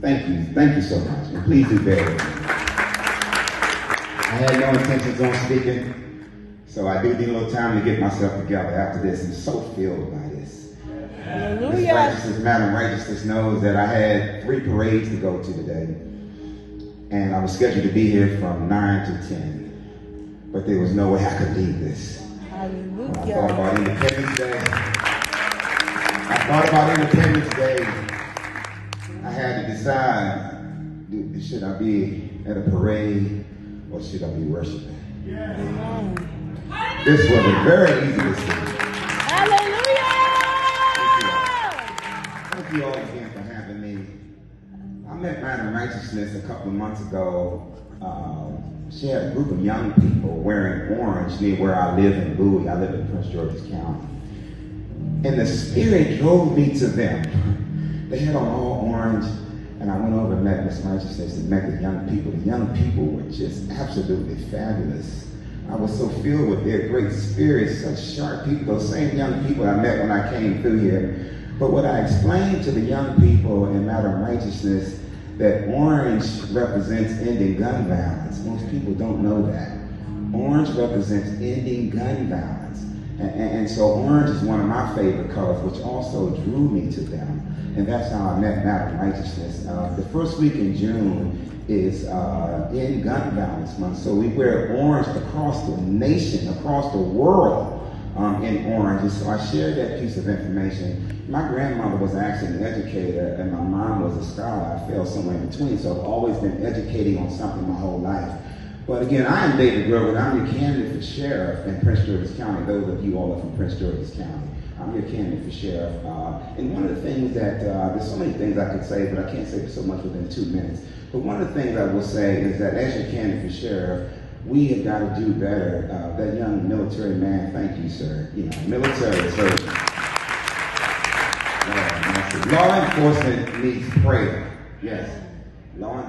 Thank you so much. And please do bear with me. I had no intentions on speaking, so I do need a little time to get myself together after this. I'm so filled by this. Hallelujah. Righteousness, Madam Righteousness knows that I had 3 parades to go to today. And I was scheduled to be here from 9 to 10. But there was no way I could leave this. Hallelujah. When I thought about Independence Day, I had to decide, should I be at a parade or should I be worshiping? Yes. This was a very easy decision. Hallelujah! Thank you all again for having me. I met Remnant Righteousness a couple of months ago. She had a group of young people wearing orange near where I live in Bowie. I live in Prince George's County. And the Spirit drove me to them. They had on all orange, and I went over and met Miss Righteousness and met the young people. The young people were just absolutely fabulous. I was so filled with their great spirits, such sharp people, those same young people I met when I came through here. But what I explained to the young people in Madam Righteousness, that orange represents ending gun violence. Most people don't know that. Orange represents ending gun violence. And so orange is one of my favorite colors, which also drew me to them. And that's how I met Madam Righteousness. The first week in June is End Gun Violence Month. So we wear orange across the nation, across the world in orange. And so I shared that piece of information. My grandmother was actually an educator, and my mom was a scholar. I fell somewhere in between, so I've always been educating on something my whole life. But again, I am David Grogan. I'm your candidate for sheriff in Prince George's County. Those of you all are from Prince George's County. I'm your candidate for sheriff. And one of the things that, there's so many things I could say, but I can't say so much within 2 minutes. But one of the things I will say is that as your candidate for sheriff, we have got to do better. That young military man, thank you, sir. You know, military surgeon. Law enforcement needs prayer. Yes.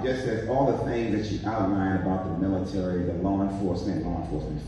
Just as all the things that you outlined about the military, the law enforcement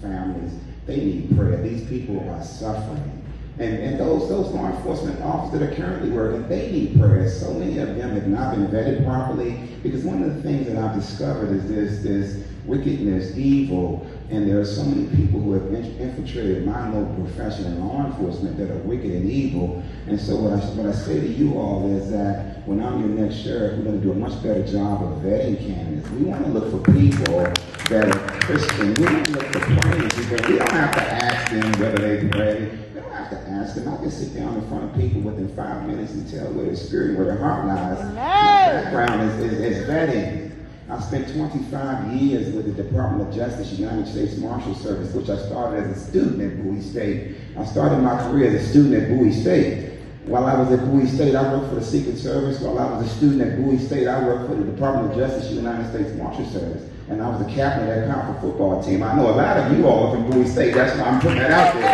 families, they need prayer. These people are suffering. And those law enforcement officers that are currently working, they need prayer. So many of them have not been vetted properly, because one of the things that I've discovered is there's wickedness, evil, and there are so many people who have infiltrated my noble profession in law enforcement that are wicked and evil. And so what I say to you all is that when I'm your next sheriff, we're going to do a much better job of vetting candidates. We want to look for people that are Christian. We want to look for praying people. We don't have to ask them whether they pray. We don't have to ask them. I can sit down in front of people within 5 minutes and tell where their spirit, where their heart lies. My background is vetting. I spent 25 years with the Department of Justice, United States Marshal Service, which I started as a student at Bowie State. I started my career as a student at Bowie State. While I was at Bowie State, I worked for the Secret Service. While I was a student at Bowie State, I worked for the Department of Justice, United States Marshal Service. And I was the captain of that Conference football team. I know a lot of you all are from Bowie State. That's why I'm putting that out there.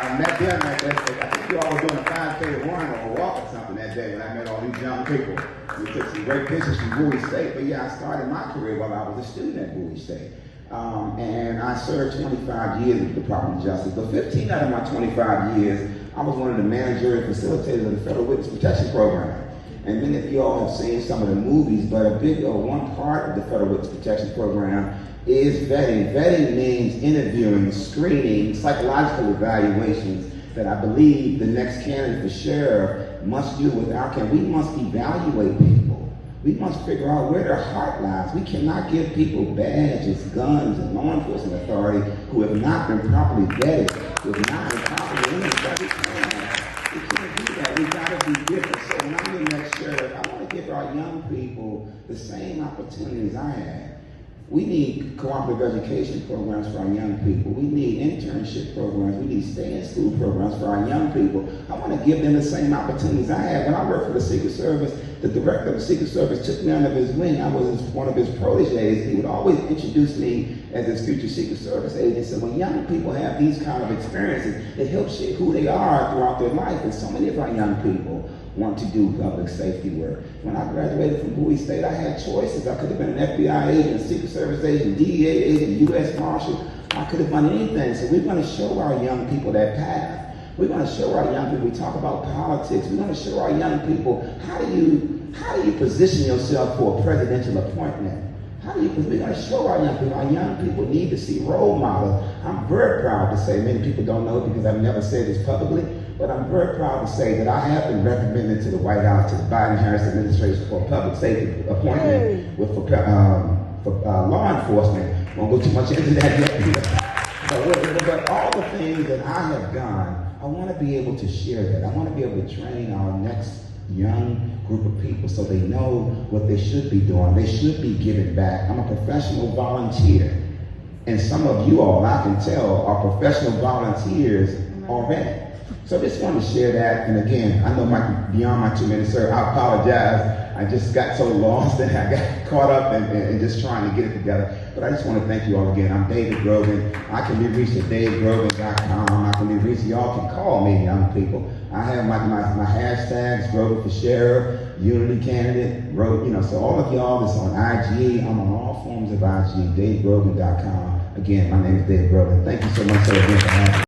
I met them. I think you all were doing a 5K run or a walk or something that day when I met all these young people. We took some great pictures from Bowie State. But yeah, I started my career while I was a student at Bowie State. And I served 25 years at the Department of Justice. But 15 out of my 25 years, I was one of the managerial facilitators of the Federal Witness Protection Program. And many of you all have seen some of the movies, but a big one part of the Federal Witness Protection Program is vetting. Vetting means interviewing, screening, psychological evaluations that I believe the next candidate for sheriff must do with our candidate. We must evaluate people. We must figure out where their heart lies. We cannot give people badges, guns, and law enforcement authority who have not been properly vetted, who have not been properly interviewed. We can't do that. We've got to be different. So when I'm the next sheriff, I want to give our young people the same opportunities I had. We need cooperative education programs for our young people. We need internship programs. We need stay-in-school programs for our young people. I want to give them the same opportunities I had. When I worked for the Secret Service, the director of the Secret Service took me under his wing. I was one of his proteges. He would always introduce me as his future Secret Service agent. So when young people have these kind of experiences, it helps shape who they are throughout their life. And so many of our young people want to do public safety work. When I graduated from Bowie State, I had choices. I could have been an FBI agent, Secret Service agent, DEA agent, U.S. Marshal. I could have done anything. So we want to show our young people that path. We're going to show our young people. We talk about politics. We're going to show our young people how do you position yourself for a presidential appointment. We're going to show our young people. Our young people need to see role models. I'm very proud to say, many people don't know it because I've never said this publicly, but I'm very proud to say that I have been recommended to the White House, to the Biden-Harris administration for a public safety appointment for law enforcement. I won't go too much into that yet. But all the things that I have done, I want to be able to share that. I want to be able to train our next young group of people so they know what they should be doing. They should be giving back. I'm a professional volunteer. And some of you all, I can tell, are professional volunteers already. So I just wanted to share that. And again, I know beyond my 2 minutes, sir, I apologize. I just got so lost and I got caught up in just trying to get it together. But I just want to thank you all again. I'm David Grogan. I can be reached at davegrogan.com. I can be reached. Y'all can call me, young people. I have my hashtags, Grogan for Sheriff, Unity Candidate, so all of y'all that's on IG, I'm on all forms of IG, davegrogan.com. Again, my name is David Grogan. Thank you so much for having me.